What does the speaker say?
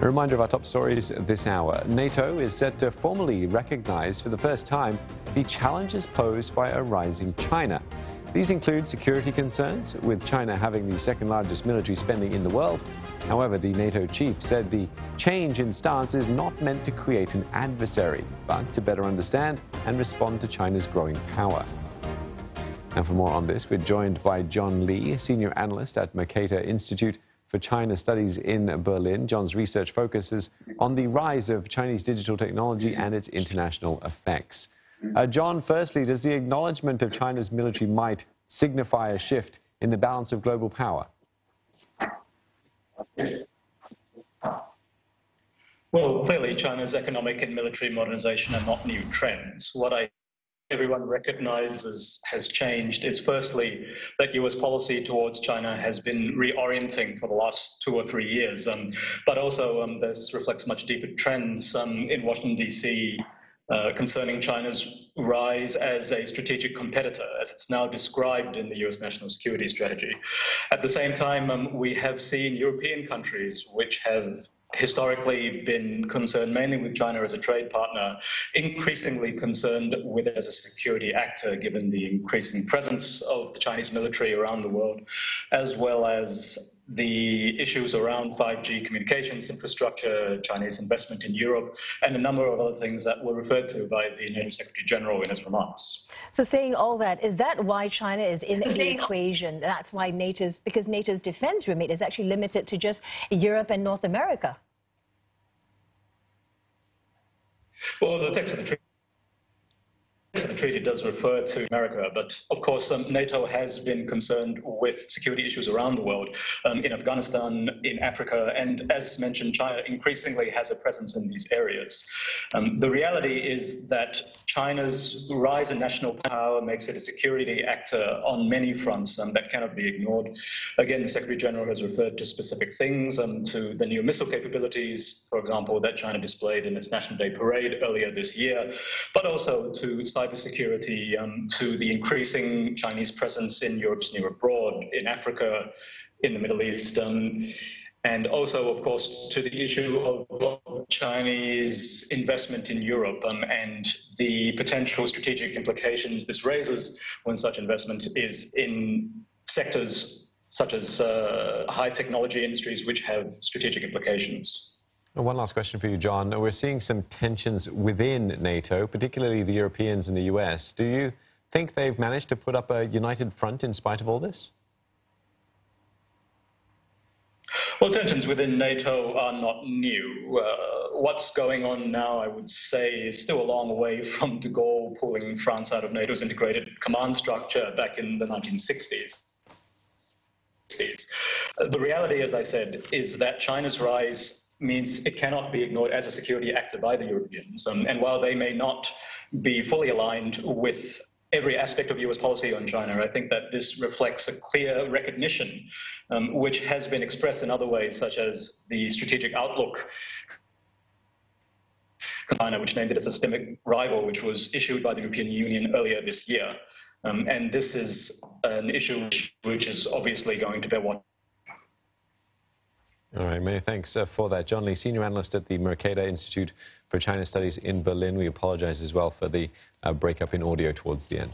A reminder of our top stories this hour. NATO is set to formally recognize for the first time the challenges posed by a rising China. These include security concerns, with China having the second largest military spending in the world. However, the NATO chief said the change in stance is not meant to create an adversary, but to better understand and respond to China's growing power. And for more on this, we're joined by John Lee, senior analyst at Mercator Institute for China Studies in Berlin. John's research focuses on the rise of Chinese digital technology and its international effects. John, firstly, does the acknowledgement of China's military might signify a shift in the balance of global power? Well, clearly China's economic and military modernization are not new trends. What everyone recognizes has changed is firstly that US policy towards China has been reorienting for the last 2 or 3 years, but also this reflects much deeper trends in Washington, D.C. Concerning China's rise as a strategic competitor, as it's now described in the US national security strategy. At the same time, we have seen European countries which have historically been concerned mainly with China as a trade partner, increasingly concerned with it as a security actor, given the increasing presence of the Chinese military around the world, as well as the issues around 5G communications infrastructure, Chinese investment in Europe, and a number of other things that were referred to by the NATO Secretary General in his remarks. So saying all that, is that why China is in the equation? That's why because NATO's defense remit is actually limited to just Europe and North America? Well, the text of the treaty does refer to America, but of course NATO has been concerned with security issues around the world, in Afghanistan, in Africa, and as mentioned, China increasingly has a presence in these areas. The reality is that China's rise in national power makes it a security actor on many fronts that cannot be ignored. Again, the Secretary General has referred to specific things, to the new missile capabilities, for example, that China displayed in its National Day parade earlier this year, but also to cybersecurity, to the increasing Chinese presence in Europe's near abroad, in Africa, in the Middle East, and also, of course, to the issue of Chinese investment in Europe and the potential strategic implications this raises when such investment is in sectors such as high technology industries which have strategic implications. One last question for you, John. We're seeing some tensions within NATO, particularly the Europeans and the US. Do you think they've managed to put up a united front in spite of all this? Well, tensions within NATO are not new. What's going on now, I would say, is still a long way from de Gaulle pulling France out of NATO's integrated command structure back in the 1960s. The reality, as I said, is that China's rise means it cannot be ignored as a security actor by the Europeans. And while they may not be fully aligned with every aspect of US policy on China, I think that this reflects a clear recognition, which has been expressed in other ways, such as the strategic outlook, China, which named it a systemic rival, which was issued by the European Union earlier this year. And this is an issue which is obviously going to bear watch. All right, many thanks for that. John Lee, senior analyst at the Mercator Institute for China Studies in Berlin. We apologize as well for the breakup in audio towards the end.